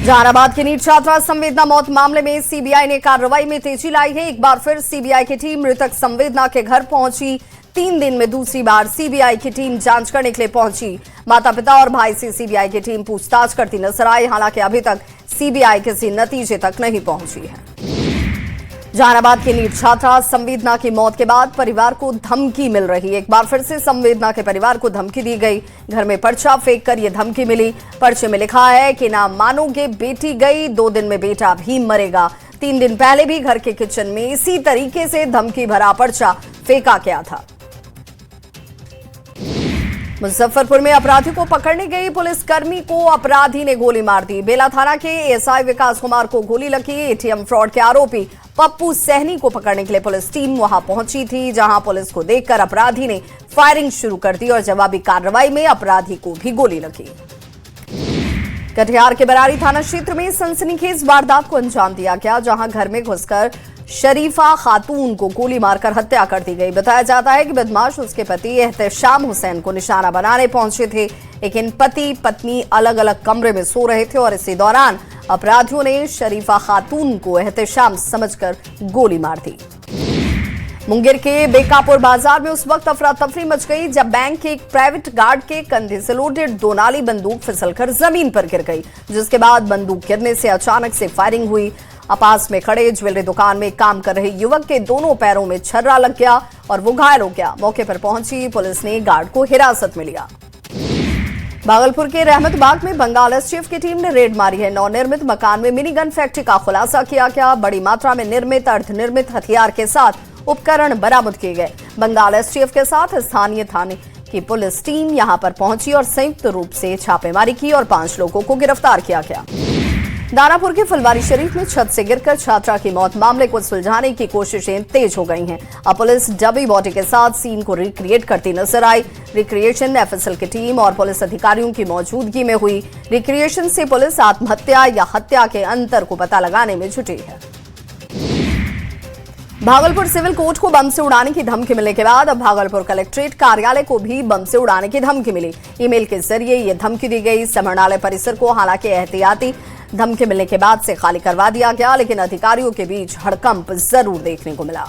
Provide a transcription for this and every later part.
जहानाबाद की नीट छात्रा संवेदना मौत मामले में सीबीआई ने कार्रवाई में तेजी लाई है। एक बार फिर सीबीआई की टीम मृतक संवेदना के घर पहुंची। 3 दिन में दूसरी बार सीबीआई की टीम जांच करने के लिए पहुंची। माता पिता और भाई से सीबीआई की टीम पूछताछ करती नजर आई। हालांकि अभी तक सीबीआई किसी नतीजे तक नहीं पहुंची है। जहानाबाद की नीट छात्रा संवेदना की मौत के बाद परिवार को धमकी मिल रही है। एक बार फिर से संवेदना के परिवार को धमकी दी गई। घर में पर्चा फेंक कर यह धमकी मिली। पर्चे में लिखा है कि ना मानोगे बेटी गई, 2 दिन में बेटा भी मरेगा। 3 दिन पहले भी घर के किचन में इसी तरीके से धमकी भरा पर्चा फेंका गया था। मुजफ्फरपुर में अपराधी को पकड़ने गई पुलिसकर्मी को अपराधी ने गोली मार दी। बेला थाना के एएसआई विकास कुमार को गोली लगी। एटीएम फ्रॉड के आरोपी पप्पू सहनी को पकड़ने के लिए पुलिस टीम वहां पहुंची थी, जहां पुलिस को देखकर अपराधी ने फायरिंग शुरू कर दी और जवाबी कार्रवाई में अपराधी को भी गोली लगी। कटिहार के बरारी थाना क्षेत्र में सनसनीखेज वारदात को अंजाम दिया गया, जहां घर में घुसकर शरीफा खातून को गोली मारकर हत्या कर दी गई। बताया जाता है कि बदमाश उसके पति एहतेशाम हुसैन को निशाना बनाने पहुंचे थे, लेकिन पति पत्नी अलग अलग कमरे में सो रहे थे और इसी दौरान अपराधियों ने शरीफा खातून को एहतेशाम समझकर गोली मार दी। मुंगेर के बेकापुर बाजार में उस वक्त अफरा तफरी मच गई जब बैंक के एक प्राइवेट गार्ड के कंधे से लोडेड 2 नाली बंदूक फिसलकर जमीन पर गिर गई, जिसके बाद बंदूक गिरने से अचानक से फायरिंग हुई। पास में खड़े ज्वेलरी दुकान में काम कर रहे युवक के दोनों पैरों में छर्रा लग गया और वो घायल हो गया। मौके पर पहुंची पुलिस ने गार्ड को हिरासत में लिया। भागलपुर के रहमतबाग में बंगाल एसटीएफ की टीम ने रेड मारी है। नवनिर्मित मकान में मिनी गन फैक्ट्री का खुलासा किया गया। बड़ी मात्रा में निर्मित अर्धनिर्मित हथियार के साथ उपकरण बरामद किए गए। बंगाल एसटीएफ के साथ स्थानीय थाने की पुलिस टीम यहां पर पहुंची और संयुक्त रूप से छापेमारी की और 5 लोगों को गिरफ्तार किया गया। दानापुर के फुलवारी शरीफ में छत से गिरकर छात्रा की मौत मामले को सुलझाने की कोशिशें तेज हो गई हैं। अब पुलिस डबी बॉडी के साथ सीन को रिक्रिएट करती नजर आई। रिक्रिएशन एफएसएल की टीम और पुलिस अधिकारियों की मौजूदगी में हुई। रिक्रिएशन से पुलिस आत्महत्या या हत्या के अंतर को पता लगाने में जुटी है। भागलपुर सिविल कोर्ट को बम से उड़ाने की धमकी मिलने के बाद अब भागलपुर कलेक्ट्रेट कार्यालय को भी बम से उड़ाने की धमकी मिली। ईमेल के जरिए यह धमकी दी गई। समरणालय परिसर को हालांकि एहतियाती धमकी मिलने के बाद से खाली करवा दिया गया, लेकिन अधिकारियों के बीच हड़कंप जरूर देखने को मिला।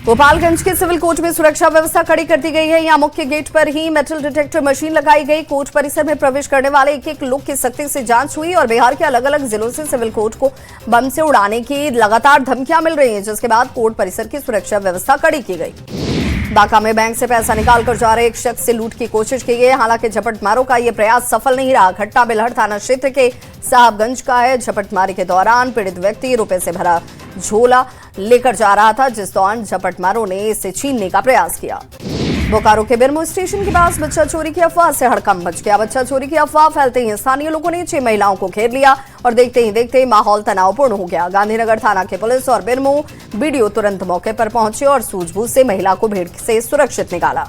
गोपालगंज के सिविल कोर्ट में सुरक्षा व्यवस्था कड़ी कर दी गई है। यहां मुख्य गेट पर ही मेटल डिटेक्टर मशीन लगाई गई। कोर्ट परिसर में प्रवेश करने वाले एक लोग की सख्ती से जांच हुई और बिहार के अलग अलग जिलों से सिविल कोर्ट को बम से उड़ाने की लगातार धमकियां मिल रही हैं, जिसके बाद कोर्ट परिसर की सुरक्षा व्यवस्था कड़ी की गई। बांका में बैंक से पैसा निकालकर जा रहे एक शख्स से लूट की कोशिश की गई। हालांकि झपटमारों का यह प्रयास सफल नहीं रहा। घटना बेलहर थाना क्षेत्र के साहबगंज का है। झपटमारी के दौरान पीड़ित व्यक्ति रुपए से भरा झोला लेकर जा रहा था, जिस दौरान झपटमारों ने इसे छीनने का प्रयास किया। बोकारो के बिरमो स्टेशन के पास बच्चा चोरी की अफवाह से हड़कंप मच गया। बच्चा चोरी की अफवाह फैलते ही स्थानीय लोगों ने 6 महिलाओं को घेर लिया और देखते ही देखते माहौल तनावपूर्ण हो गया। गांधीनगर थाना के पुलिस और बिरमो बीडीओ तुरंत मौके पर पहुंचे और सूझबूझ से महिला को भीड़ से सुरक्षित निकाला।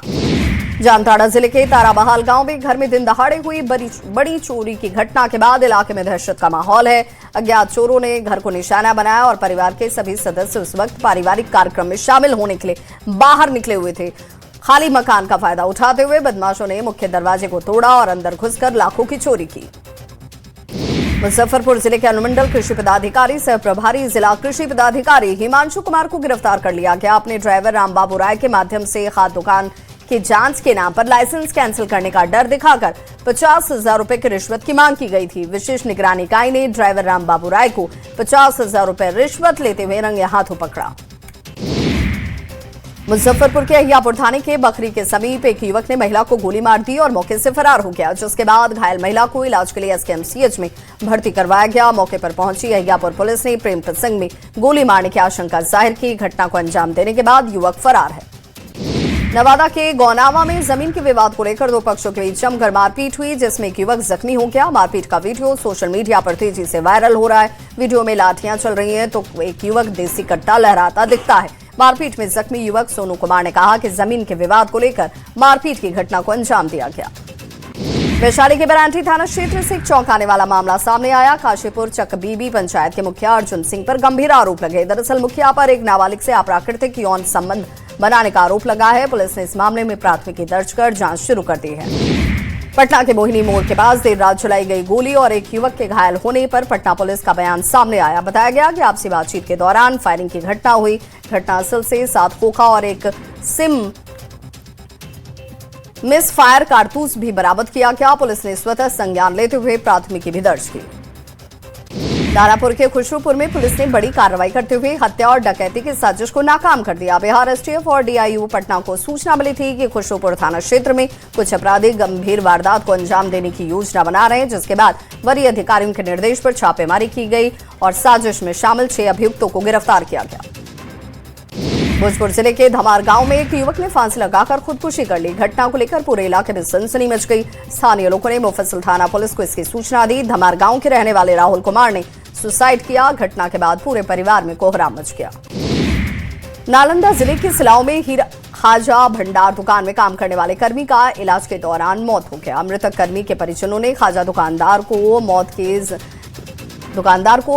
जामताड़ा जिले के ताराबहाल गांव में घर में दिन दहाड़े हुई बड़ी चोरी की घटना के बाद इलाके में दहशत का माहौल है। अज्ञात चोरों ने घर को निशाना बनाया और परिवार के सभी सदस्य उस वक्त पारिवारिक कार्यक्रम में शामिल होने के लिए बाहर निकले हुए थे। खाली मकान का फायदा उठाते हुए बदमाशों ने मुख्य दरवाजे को तोड़ा और अंदर घुसकर लाखों की चोरी की। मुजफ्फरपुर जिले के अनुमंडल कृषि पदाधिकारी सह प्रभारी जिला कृषि पदाधिकारी हिमांशु कुमार को गिरफ्तार कर लिया गया। अपने ड्राइवर रामबाबू राय के माध्यम से खाद दुकान की जांच के नाम पर लाइसेंस कैंसिल करने का डर दिखाकर 50,000 रुपए की रिश्वत की मांग की गई थी। विशेष निगरानी इकाई ने ड्राइवर रामबाबू राय को 50,000 रुपए रिश्वत लेते हुए रंगे हाथों पकड़ा। मुजफ्फरपुर के अहियापुर थाने के बखरी के समीप एक युवक ने महिला को गोली मार दी और मौके से फरार हो गया, जिसके बाद घायल महिला को इलाज के लिए एसकेएमसीएच में भर्ती करवाया गया। मौके पर पहुंची अहियापुर पुलिस ने प्रेम प्रसंग में गोली मारने की आशंका जाहिर की। घटना को अंजाम देने के बाद युवक फरार है। नवादा के गौनावा में जमीन के विवाद को लेकर 2 पक्षों के बीच जमकर मारपीट हुई, जिसमें एक युवक जख्मी हो गया। मारपीट का वीडियो सोशल मीडिया पर तेजी से वायरल हो रहा है। वीडियो में लाठियां चल रही हैं तो एक युवक देसी कट्टा लहराता दिखता है। मारपीट में जख्मी युवक सोनू कुमार ने कहा कि जमीन के विवाद को लेकर मारपीट की घटना को अंजाम दिया गया। वैशाली के बरांठी थाना क्षेत्र से एक चौंकाने वाला मामला सामने आया। काशीपुर चकबीबी पंचायत के मुखिया अर्जुन सिंह पर गंभीर आरोप लगे। दरअसल मुखिया पर एक नाबालिग से अप्राकृतिक यौन संबंध बनाने का आरोप लगा है। पुलिस ने इस मामले में प्राथमिकी दर्ज कर जांच शुरू कर दी है। पटना के मोहिनी मोड़ के पास देर रात चलाई गई गोली और एक युवक के घायल होने पर पटना पुलिस का बयान सामने आया। बताया गया कि आपसी बातचीत के दौरान फायरिंग की घटना हुई। घटनास्थल से 7 खोखा और एक सिम मिस फायर कारतूस भी बरामद किया गया। पुलिस ने स्वतः संज्ञान लेते हुए प्राथमिकी भी दर्ज की। दानापुर के खुशरूपुर में पुलिस ने बड़ी कार्रवाई करते हुए हत्या और डकैती की साजिश को नाकाम कर दिया। बिहार एसटीएफ और डीआईयू पटना को सूचना मिली थी कि खुशरूपुर थाना क्षेत्र में कुछ अपराधी गंभीर वारदात को अंजाम देने की योजना बना रहे हैं, जिसके बाद वरीय अधिकारियों के निर्देश पर छापेमारी की गई और साजिश में शामिल 6 अभियुक्तों को गिरफ्तार किया गया। भोजपुर जिले के धमार गांव में एक युवक ने फांसी लगाकर खुदकुशी कर ली। घटना को लेकर पूरे इलाके में सनसनी मच गई। स्थानीय लोगों ने मुफस्सिल थाना पुलिस को इसकी सूचना दी। धमार गांव के रहने वाले राहुल कुमार ने सुसाइड किया। घटना के बाद पूरे परिवार में कोहराम मच गया। नालंदा जिले के सिलाव में हीरा खाजा भंडार दुकान में काम करने वाले कर्मी का इलाज के दौरान मौत हो गया। मृतक कर्मी के परिजनों ने खाजा दुकानदार को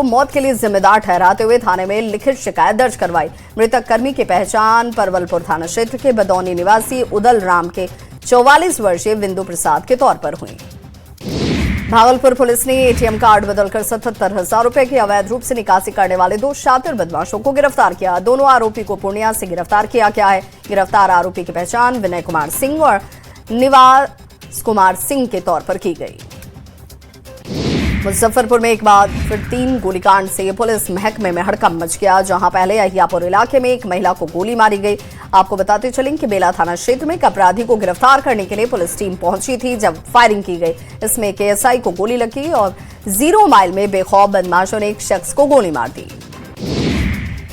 मौत के लिए जिम्मेदार ठहराते हुए थाने में लिखित शिकायत दर्ज करवाई। मृतक कर्मी की पहचान परवलपुर थाना क्षेत्र के बदौनी निवासी उदल राम के 44 वर्षीय बिंदु प्रसाद के तौर पर हुई। भागलपुर पुलिस ने एटीएम कार्ड बदलकर 77,000 रुपए की अवैध रूप से निकासी करने वाले 2 शातिर बदमाशों को गिरफ्तार किया। दोनों आरोपी को पूर्णिया से गिरफ्तार किया गया है। गिरफ्तार आरोपी की पहचान विनय कुमार सिंह और निवास कुमार सिंह के तौर पर की गई। मुजफ्फरपुर में एक बार फिर 3 गोलीकांड से पुलिस महकमे में हड़कंप मच गया, जहां पहले अहियापुर इलाके में एक महिला को गोली मारी गई। आपको बताते चलें कि बेला थाना क्षेत्र में एक अपराधी को गिरफ्तार करने के लिए पुलिस टीम पहुंची थी, जब फायरिंग की गई। इसमें एक एएसआई को गोली लगी और 0 माइल में बेखौफ बदमाशों ने एक शख्स को गोली मार दी।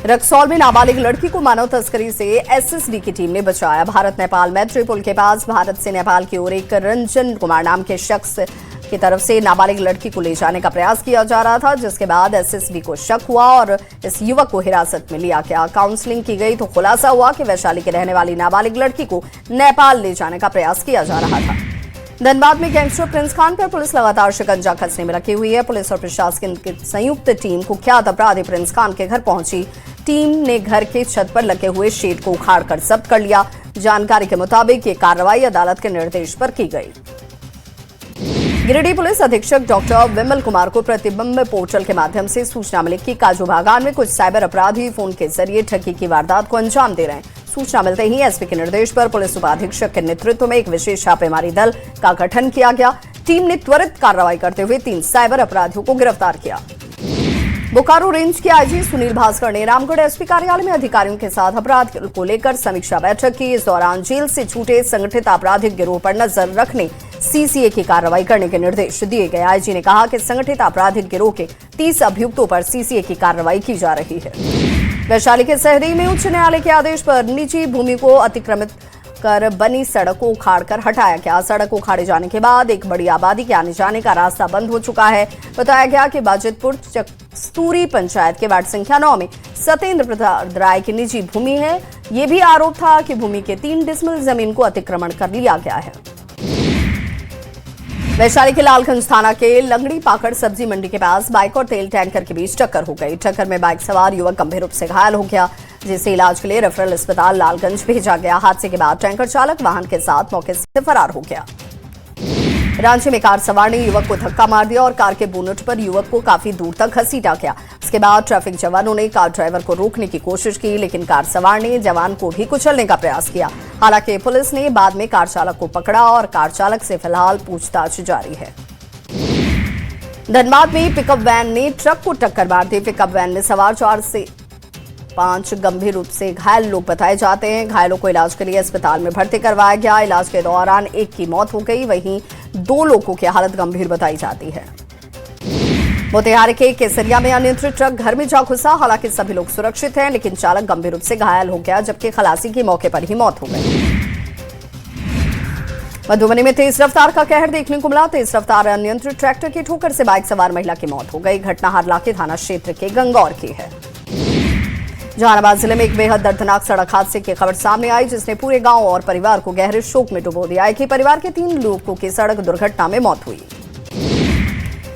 रक्सौल में नाबालिग लड़की को मानव तस्करी से एसएसबी की टीम ने बचाया। भारत नेपाल मैत्री पुल के पास भारत से नेपाल की ओर एक रंजन कुमार नाम के शख्स की तरफ से नाबालिग लड़की को ले जाने का प्रयास किया जा रहा था, जिसके बाद एसएसबी को शक हुआ और इस युवक को हिरासत में लिया गया। काउंसलिंग की गई तो खुलासा हुआ कि वैशाली के रहने वाली नाबालिग लड़की को नेपाल ले जाने का प्रयास किया जा रहा था। धनबाद में गैंगस्टर प्रिंस खान पर पुलिस लगातार शिकंजा कसने में लगी हुई है। पुलिस और प्रशासन की संयुक्त टीम कुख्यात अपराधी प्रिंस खान के घर पहुंची। टीम ने घर के छत पर लगे हुए शेड को उखाड़कर जब्त कर लिया। जानकारी के मुताबिक ये कार्रवाई अदालत के निर्देश पर की गई। गिरिडीह पुलिस अधीक्षक डॉक्टर विमल कुमार को प्रतिबिंब पोर्टल के माध्यम से सूचना मिली कि काजू बागान में कुछ साइबर अपराधी फोन के जरिए ठगी की वारदात को अंजाम दे रहे हैं। सूचना मिलते ही एसपी के निर्देश पर पुलिस उपाधीक्षक के नेतृत्व में एक विशेष छापेमारी दल का गठन किया गया। टीम ने त्वरित कार्रवाई करते हुए 3 साइबर अपराधियों को गिरफ्तार किया। बोकारो रेंज के आईजी सुनील भास्कर ने रामगढ़ एसपी कार्यालय में अधिकारियों के साथ अपराध को लेकर समीक्षा बैठक की। इस दौरान जेल से छूटे संगठित आपराधिक गिरोह पर नजर रखने सीसीए की कार्रवाई करने के निर्देश दिए गए। आईजी ने कहा कि संगठित आपराधिक गिरोह के 30 अभियुक्तों पर सीसीए की कार्रवाई की जा रही है। वैशाली के सहदेई में उच्च न्यायालय के आदेश पर निजी भूमि को अतिक्रमित कर बनी सड़क को उखाड़कर हटाया गया। सड़क उखाड़े जाने के बाद एक बड़ी आबादी के आने जाने का रास्ता बंद हो चुका है। बताया गया कि बाजितपुर चकस्तूरी पंचायत के वार्ड संख्या 9 में सत्येंद्र प्रसाद राय की निजी भूमि है। ये भी आरोप था कि भूमि के 3 डिसमिल जमीन को अतिक्रमण कर लिया गया है। वैशाली के लालगंज थाना के लंगड़ी पाकड़ सब्जी मंडी के पास बाइक और तेल टैंकर के बीच टक्कर हो गई। टक्कर में बाइक सवार युवक गंभीर रूप से घायल हो गया, जिसे इलाज के लिए रेफरल अस्पताल लालगंज भेजा गया। हादसे के बाद टैंकर चालक वाहन के साथ मौके से फरार हो गया। रांची में कार सवार ने युवक को धक्का मार दिया और कार के बोनट पर युवक को काफी दूर तक घसीटा गया। इसके बाद ट्रैफिक जवानों ने कार ड्राइवर को रोकने की कोशिश की, लेकिन कार सवार ने जवान को भी कुचलने का प्रयास किया। हालांकि पुलिस ने बाद में कार चालक को पकड़ा और कार चालक से फिलहाल पूछताछ जारी है। धनबाद में पिकअप वैन ने ट्रक को टक्कर मार दी। पिकअप वैन में सवार 4 से 5 गंभीर रूप से घायल लोग बताए जाते हैं। घायलों को इलाज के लिए अस्पताल में भर्ती करवाया गया। इलाज के दौरान एक की मौत हो गई, वहीं 2 लोगों की हालत गंभीर बताई जाती है। मोतिहारी के केसरिया में अनियंत्रित ट्रक घर में जा घुसा। हालांकि सभी लोग सुरक्षित हैं, लेकिन चालक गंभीर रूप से घायल हो गया, जबकि खलासी की मौके पर ही मौत हो गई। मधुबनी में तेज रफ्तार का कहर देखने को मिला। तेज रफ्तार अनियंत्रित ट्रैक्टर की ठोकर से बाइक सवार महिला की मौत हो गई। घटना हारलाके थाना क्षेत्र के गंगौर की है। जहानाबाद जिले में एक बेहद दर्दनाक सड़क हादसे की खबर सामने आई, जिसने पूरे गांव और परिवार को गहरे शोक में डुबो दिया। एक ही परिवार के 3 लोगों की सड़क दुर्घटना में मौत हुई।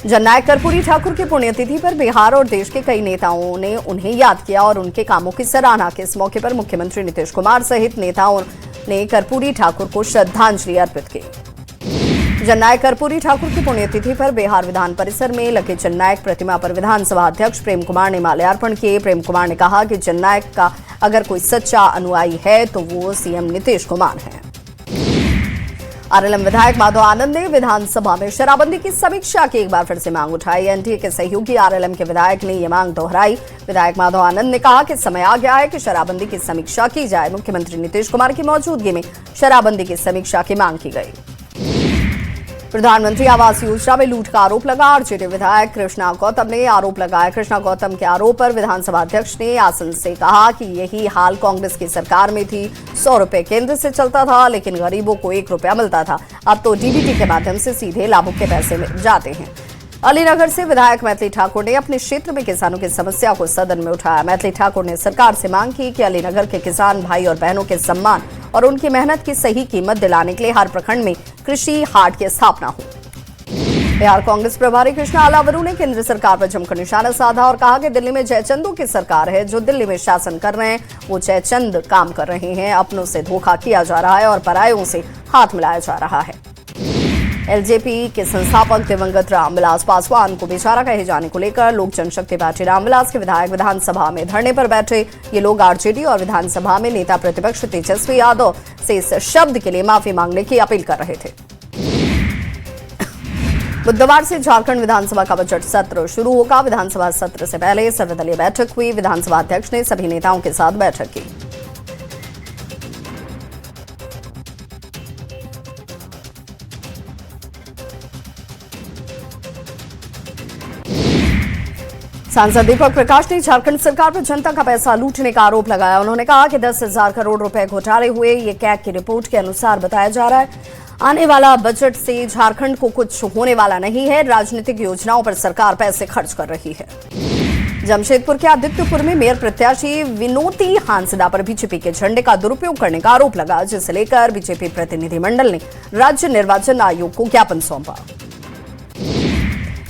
जननायक कर्पूरी ठाकुर की पुण्यतिथि पर बिहार और देश के कई नेताओं ने उन्हें याद किया और उनके कामों की सराहना की। इस मौके पर मुख्यमंत्री नीतीश कुमार सहित नेताओं ने कर्पूरी ठाकुर को श्रद्धांजलि अर्पित की। जननायक कर्पूरी ठाकुर की पुण्यतिथि पर बिहार विधान परिसर में लगे जननायक प्रतिमा पर विधानसभा अध्यक्ष प्रेम कुमार ने माल्यार्पण किए। प्रेम कुमार ने कहा कि जननायक का अगर कोई सच्चा अनुयायी है तो वो सीएम नीतीश कुमार हैं। आरएलएम विधायक माधव आनंद ने विधानसभा में शराबबंदी की समीक्षा की एक बार फिर से मांग उठाई। एनडीए के सहयोगी आरएलएम के विधायक ने ये मांग दोहराई। विधायक माधव आनंद ने कहा कि समय आ गया है कि शराबबंदी की समीक्षा की जाए। मुख्यमंत्री नीतीश कुमार की मौजूदगी में शराबबंदी की समीक्षा की मांग की गई। प्रधानमंत्री आवास योजना में लूट का आरोप लगा। आरजेडी विधायक कृष्णा गौतम ने आरोप लगाया। कृष्णा गौतम के आरोप पर विधानसभा अध्यक्ष ने आसन से कहा कि यही हाल कांग्रेस की सरकार में थी। 100 रुपए केंद्र से चलता था लेकिन गरीबों को 1 रुपया मिलता था। अब तो डीबीटी के माध्यम से सीधे लाभुक के पैसे में जाते हैं। अलीनगर से विधायक मैथिली ठाकुर ने अपने क्षेत्र में किसानों की समस्या को सदन में उठाया। मैथिली ठाकुर ने सरकार से मांग की कि अलीनगर के किसान भाई और बहनों के सम्मान और उनकी मेहनत की सही कीमत दिलाने के लिए हर प्रखंड में कृषि हाट की स्थापना हो। बिहार कांग्रेस प्रभारी कृष्णा अलावरू ने केंद्र सरकार पर जमकर निशाना साधा और कहा कि दिल्ली में जयचंदों की सरकार है। जो दिल्ली में शासन कर रहे हैं वो जयचंद काम कर रहे हैं। अपनों से धोखा किया जा रहा है और परायों से हाथ मिलाया जा रहा है। एलजेपी के संस्थापक दिवंगत रामविलास पासवान को बेचारा कहे जाने को लेकर लोक जनशक्ति पार्टी रामविलास के विधायक विधानसभा में धरने पर बैठे। ये लोग आरजेडी और विधानसभा में नेता प्रतिपक्ष तेजस्वी यादव से इस शब्द के लिए माफी मांगने की अपील कर रहे थे। बुधवार से झारखंड विधानसभा का बजट सत्र शुरू होगा। विधानसभा सत्र से पहले सर्वदलीय बैठक हुई। विधानसभा अध्यक्ष ने सभी नेताओं के साथ बैठक की। सांसद दीपक प्रकाश ने झारखंड सरकार पर जनता का पैसा लूटने का आरोप लगाया। उन्होंने कहा कि 10,000 करोड़ रुपए घोटाले हुए। ये कैग की रिपोर्ट के अनुसार बताया जा रहा है। आने वाला बजट से झारखंड को कुछ होने वाला नहीं है। राजनीतिक योजनाओं पर सरकार पैसे खर्च कर रही है। जमशेदपुर के आदित्यपुर में मेयर प्रत्याशी विनोती हांसदा पर बीजेपी के झंडे का दुरुपयोग करने का आरोप लगा, जिसे लेकर बीजेपी प्रतिनिधिमंडल ने राज्य निर्वाचन आयोग को ज्ञापन सौंपा।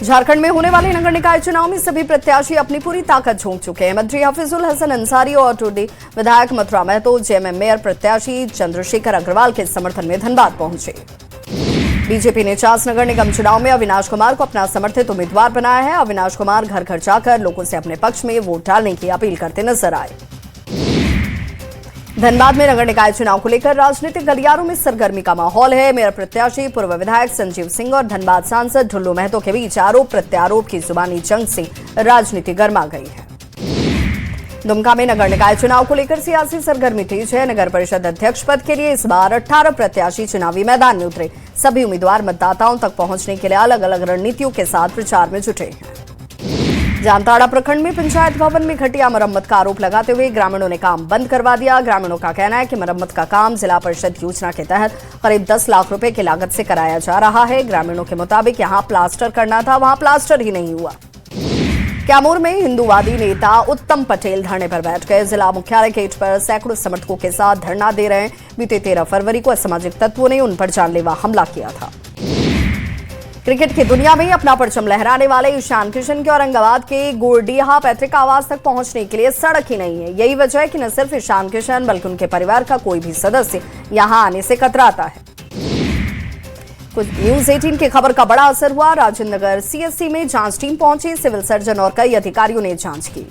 झारखंड में होने वाले नगर निकाय चुनाव में सभी प्रत्याशी अपनी पूरी ताकत झोंक चुके हैं। मंत्री हफीजुल हसन अंसारी और टुडी विधायक मथुरा महतो जेएमएम मेयर प्रत्याशी चंद्रशेखर अग्रवाल के समर्थन में धनबाद पहुंचे। बीजेपी ने चास नगर निगम चुनाव में अविनाश कुमार को अपना समर्थित उम्मीदवार बनाया है। अविनाश कुमार घर घर जाकर लोगों से अपने पक्ष में वोट डालने की अपील करते नजर आए। धनबाद में नगर निकाय चुनाव को लेकर राजनीतिक गलियारों में सरगर्मी का माहौल है। मेयर प्रत्याशी पूर्व विधायक संजीव सिंह और धनबाद सांसद ढुल्लू महतो के बीच आरोप प्रत्यारोप की जुबानी जंग से राजनीति गर्मा गई है। दुमका में नगर निकाय चुनाव को लेकर सियासी सरगर्मी तेज है। नगर परिषद अध्यक्ष पद के लिए इस बार 18 प्रत्याशी चुनावी मैदान में उतरे। सभी उम्मीदवार मतदाताओं तक पहुंचने के लिए अलग अलग रणनीतियों के साथ प्रचार में जुटे हैं। जामताड़ा प्रखंड में पंचायत भवन में घटिया मरम्मत का आरोप लगाते हुए ग्रामीणों ने काम बंद करवा दिया। ग्रामीणों का कहना है कि मरम्मत का काम जिला परिषद योजना के तहत करीब 10 लाख रुपए की लागत से कराया जा रहा है। ग्रामीणों के मुताबिक यहां प्लास्टर करना था, वहां प्लास्टर ही नहीं हुआ। कैमूर में हिंदूवादी नेता उत्तम पटेल धरने पर बैठ गए। जिला मुख्यालय गेट पर सैकड़ों समर्थकों के साथ धरना दे रहे हैं। बीते 13 फरवरी को असामाजिक तत्वों ने उन पर जानलेवा हमला किया था। क्रिकेट की दुनिया में अपना परचम लहराने वाले ईशान किशन के औरंगाबाद के गोरडीहा पैतृक आवास तक पहुंचने के लिए सड़क ही नहीं है। यही वजह है कि न सिर्फ ईशान किशन बल्कि उनके परिवार का कोई भी सदस्य यहां आने से कतराता है। कुछ न्यूज 18 की खबर का बड़ा असर हुआ। राजेंद्र नगर सीएससी में जांच टीम पहुंची। सिविल सर्जन और कई अधिकारियों ने जांच की।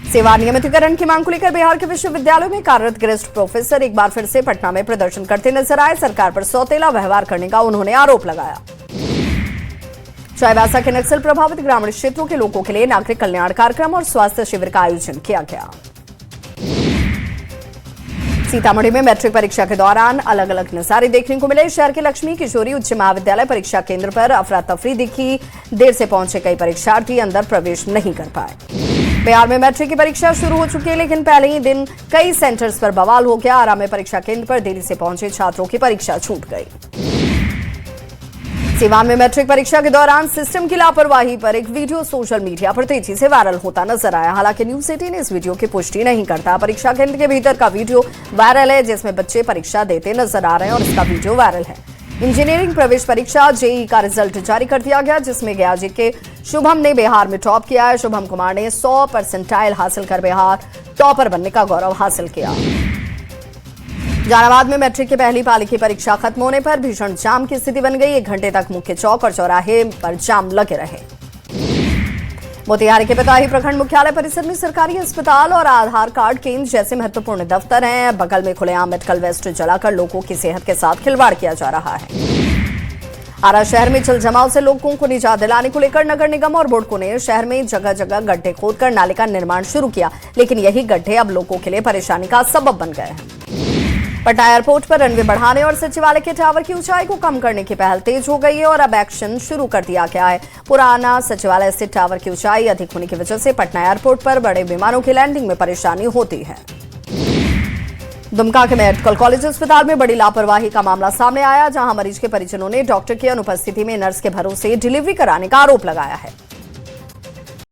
सेवा नियमितीकरण की मांग को लेकर बिहार के विश्वविद्यालयों में कार्यरत गेस्ट प्रोफेसर एक बार फिर से पटना में प्रदर्शन करते नजर आए। सरकार पर सौतेला व्यवहार करने का उन्होंने आरोप लगाया। चाईबासा के नक्सल प्रभावित ग्रामीण क्षेत्रों के लोगों के लिए नागरिक कल्याण कार्यक्रम और स्वास्थ्य शिविर का आयोजन किया गया। सीतामढ़ी में मैट्रिक परीक्षा के दौरान अलग अलग नजारे देखने को मिले। शहर के लक्ष्मी किशोरी उच्च महाविद्यालय परीक्षा केंद्र पर अफरा तफरी दिखी। देर से पहुंचे कई परीक्षार्थी अंदर प्रवेश नहीं कर पाए। बिहार में मैट्रिक की परीक्षा शुरू हो चुकी है, लेकिन पहले ही दिन कई सेंटर्स पर बवाल हो गया। आरा में परीक्षा केंद्र पर देरी से पहुंचे छात्रों की परीक्षा छूट गई। सीवान में मैट्रिक परीक्षा के दौरान सिस्टम की लापरवाही पर एक वीडियो सोशल मीडिया पर तेजी से वायरल होता नजर आया। हालांकि न्यूज 18 इस वीडियो की पुष्टि नहीं करता। परीक्षा केंद्र के भीतर का वीडियो वायरल है, जिसमें बच्चे परीक्षा देते नजर आ रहे हैं और इसका वीडियो वायरल है। इंजीनियरिंग प्रवेश परीक्षा जेईई का रिजल्ट जारी कर दिया गया, जिसमें गया जी के शुभम ने बिहार में टॉप किया है। शुभम कुमार ने 100 परसेंटाइल हासिल कर बिहार टॉपर बनने का गौरव हासिल किया। जहानाबाद में मैट्रिक की पहली पाली की परीक्षा खत्म होने पर भीषण जाम की स्थिति बन गई। 1 घंटे तक मुख्य चौक और चौराहे पर जाम लगे रहे। मोतिहारी के पिताही प्रखंड मुख्यालय परिसर में सरकारी अस्पताल और आधार कार्ड केंद्र जैसे महत्वपूर्ण दफ्तर हैं। बगल में खुलेआम मेडिकल वेस्ट जलाकर लोगों की सेहत के साथ खिलवाड़ किया जा रहा है। आरा शहर में जल जमाव से लोगों को निजात दिलाने को लेकर नगर निगम और बुडको ने शहर में जगह जगह गड्ढे खोदकर नाले का निर्माण शुरू किया, लेकिन यही गड्ढे अब लोगों के लिए परेशानी का सबब बन गए हैं। पटना एयरपोर्ट पर रनवे बढ़ाने और सचिवालय के टावर की ऊंचाई को कम करने की पहल तेज हो गई है और अब एक्शन शुरू कर दिया गया है। पुराना सचिवालय स्थित टावर की ऊंचाई अधिक होने की वजह से पटना एयरपोर्ट पर बड़े विमानों की लैंडिंग में परेशानी होती है। दुमका के मेडिकल कॉलेज अस्पताल में बड़ी लापरवाही का मामला सामने आया, जहां मरीज के परिजनों ने डॉक्टर की अनुपस्थिति में नर्स के भरोसे डिलीवरी कराने का आरोप लगाया है।